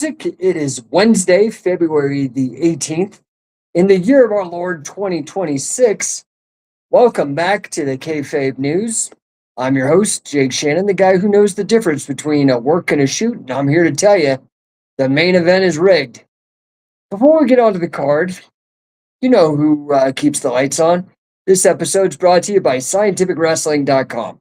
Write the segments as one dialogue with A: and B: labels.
A: It is Wednesday, February the 18th, in the year of our Lord 2026. Welcome back to the Kayfabe News. I'm your host, Jake Shannon, the guy who knows the difference between a work and a shoot, and I'm here to tell you the main event is rigged. Before we get onto the card, you know who keeps the lights on. This episode's brought to you by scientificwrestling.com.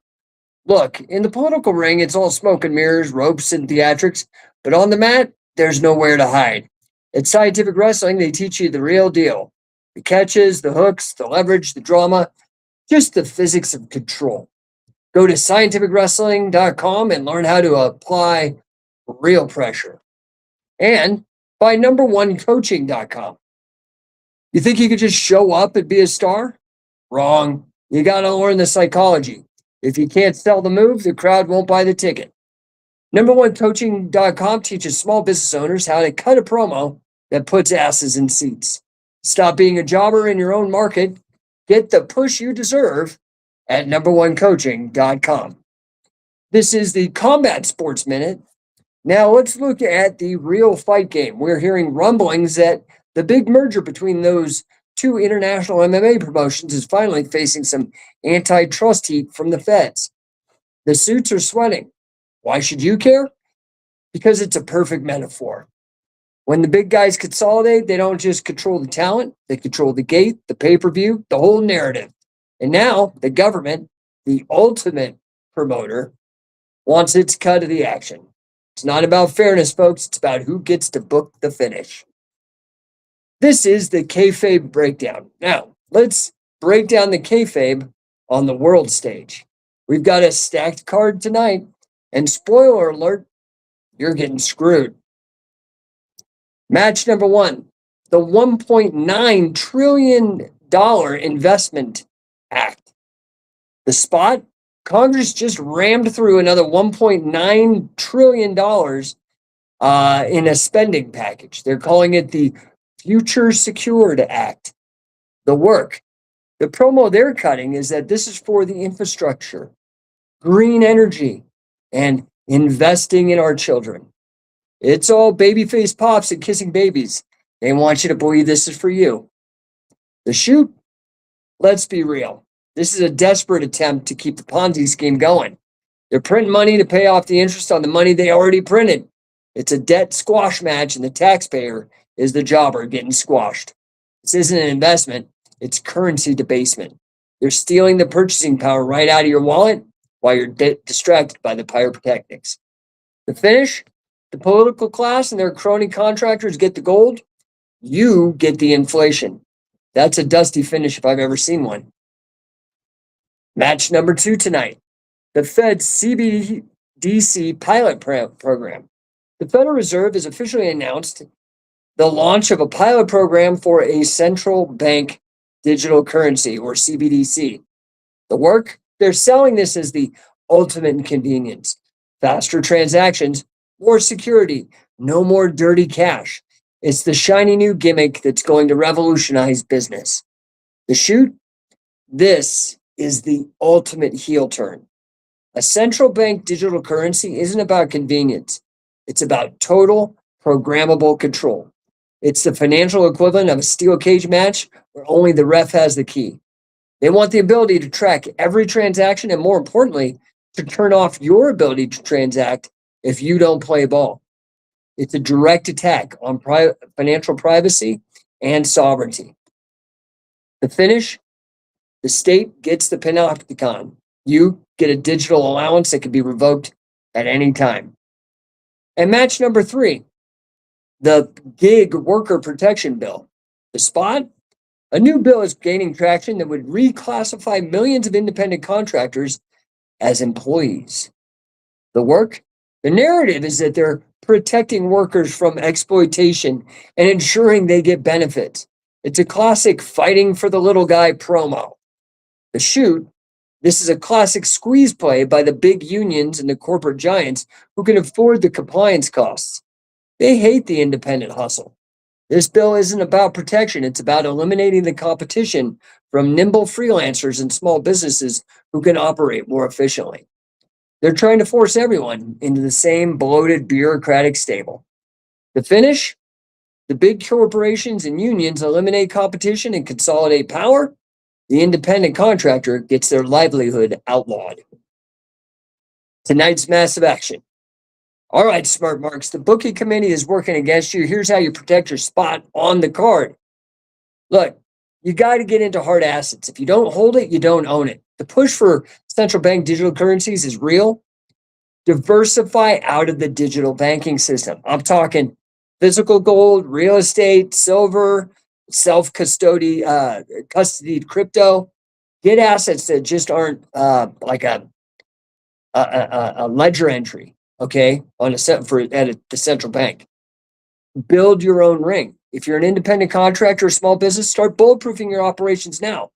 A: Look, in the political ring, it's all smoke and mirrors, ropes, and theatrics, but on the mat, there's nowhere to hide. At Scientific Wrestling, they teach you the real deal: the catches, the hooks, the leverage, the drama, just the physics of control. Go to scientificwrestling.com and learn how to apply real pressure. And by number1coaching.com. You think you could just show up and be a star? Wrong. You got to learn the psychology. If you can't sell the move, the crowd won't buy the ticket. Number1coaching.com teaches small business owners how to cut a promo that puts asses in seats. Stop being a jobber in your own market. Get the push you deserve at number1coaching.com. This is the Combat Sports Minute. Now let's look at the real fight game. We're hearing rumblings that the big merger between those two international MMA promotions is finally facing some antitrust heat from the feds. The suits are sweating. Why should you care? Because it's a perfect metaphor. When the big guys consolidate, they don't just control the talent, they control the gate, the pay-per-view, the whole narrative. And now the government, the ultimate promoter, wants its cut of the action. It's not about fairness, folks. It's about who gets to book the finish. This is the kayfabe breakdown. Now, let's break down the kayfabe on the world stage. We've got a stacked card tonight, and spoiler alert, you're getting screwed. Match number one, the $1.9 trillion Investment Act. The spot, Congress just rammed through another $1.9 trillion in a spending package. They're calling it the Future Secured Act. The work, the promo they're cutting is that this is for the infrastructure, green energy, and investing in our children. It's all babyface pops and kissing babies. They want you to believe this is for you. The shoot, let's be real. This is a desperate attempt to keep the Ponzi scheme going. They're printing money to pay off the interest on the money they already printed. It's a debt squash match, and the taxpayer is the jobber getting squashed. This isn't an investment, it's currency debasement. They're stealing the purchasing power right out of your wallet while you're distracted by the pyrotechnics. The finish, the political class and their crony contractors get the gold, you get the inflation. That's a dusty finish if I've ever seen one. Match number two tonight, the Fed's Cbdc pilot program. The Federal Reserve has officially announced the launch of a pilot program for a central bank digital currency, or Cbdc. The work, they're selling this as the ultimate convenience. Faster transactions, more security, no more dirty cash. It's the shiny new gimmick that's going to revolutionize business. The shoot, this is the ultimate heel turn. A central bank digital currency isn't about convenience. It's about total programmable control. It's the financial equivalent of a steel cage match where only the ref has the key. They want the ability to track every transaction and, more importantly, to turn off your ability to transact if you don't play ball. It's a direct attack on financial privacy and sovereignty. The finish, the state gets the panopticon. You get a digital allowance that can be revoked at any time. And match number three, the gig worker protection bill. The spot, a new bill is gaining traction that would reclassify millions of independent contractors as employees. The work, the narrative is that they're protecting workers from exploitation and ensuring they get benefits. It's a classic fighting for the little guy promo. The shoot, this is a classic squeeze play by the big unions and the corporate giants who can afford the compliance costs. They hate the independent hustle. This bill isn't about protection. It's about eliminating the competition from nimble freelancers and small businesses who can operate more efficiently. They're trying to force everyone into the same bloated bureaucratic stable. The finish? The big corporations and unions eliminate competition and consolidate power. The independent contractor gets their livelihood outlawed. Tonight's massive action. All right, smart marks. The bookie committee is working against you. Here's how you protect your spot on the card. Look, you got to get into hard assets. If you don't hold it, you don't own it. The push for central bank digital currencies is real. Diversify out of the digital banking system. I'm talking physical gold, real estate, silver, custodied crypto. Get assets that just aren't like a ledger entry, okay, on the central bank. Build your own ring. If you're an independent contractor or small business, start bulletproofing your operations now.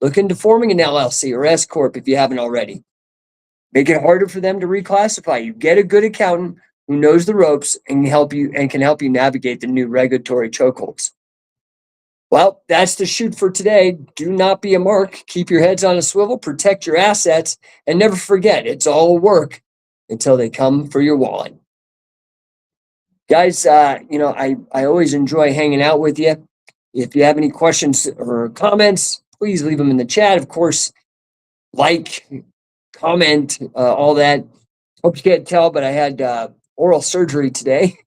A: Look into forming an LLC or S corp if you haven't already. Make it harder for them to reclassify you. Get a good accountant who knows the ropes and can help you navigate the new regulatory chokeholds. Well, that's the shoot for today. Do not be a mark. Keep your heads on a swivel, protect your assets, and never forget, it's all work until they come for your wallet. Guys, I always enjoy hanging out with you. If you have any questions or comments, please leave them in the chat. Of course, like, comment, all that. Hope you can't tell, but I had oral surgery today.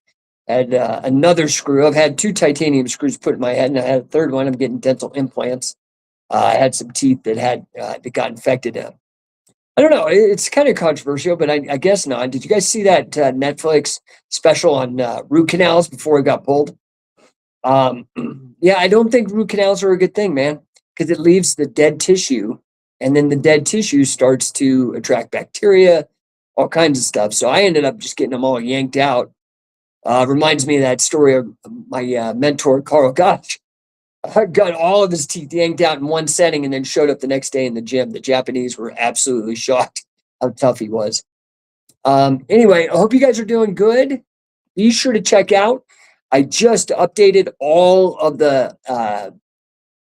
A: Had another screw. I've had 2 titanium screws put in my head, and I had a third one. I'm getting dental implants. I had some teeth that got infected. I don't know. It's kind of controversial, but I guess not. Did you guys see that Netflix special on root canals before it got pulled? Yeah, I don't think root canals are a good thing, man, because it leaves the dead tissue, and then the dead tissue starts to attract bacteria, all kinds of stuff. So I ended up just getting them all yanked out. Reminds me of that story of my mentor, Carl Gotch. Got all of his teeth yanked out in one setting and then showed up the next day in the gym. The Japanese were absolutely shocked how tough he was. Anyway, I hope you guys are doing good. Be sure to check out. I just updated all of the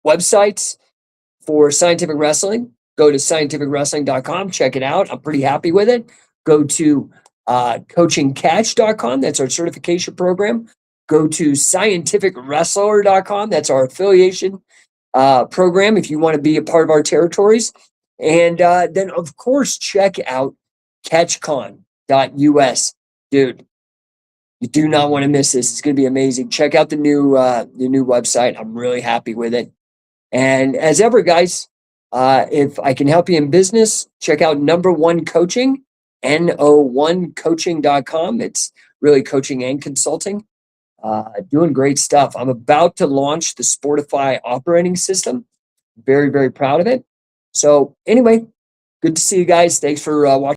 A: websites for Scientific Wrestling. Go to scientificwrestling.com. Check it out. I'm pretty happy with it. Go to coachingcatch.com. That's our certification program. Go to scientificwrestler.com. That's our affiliation program if you want to be a part of our territories. And then, of course, check out catchcon.us. Dude, you do not want to miss this. It's going to be amazing. Check out the new website. I'm really happy with it. And as ever, guys, if I can help you in business, check out Number One Coaching, no1coaching.com. It's really coaching and consulting. Doing great stuff. I'm about to launch the Sportify operating system. Very, very proud of it. So anyway, good to see you guys. Thanks for watching.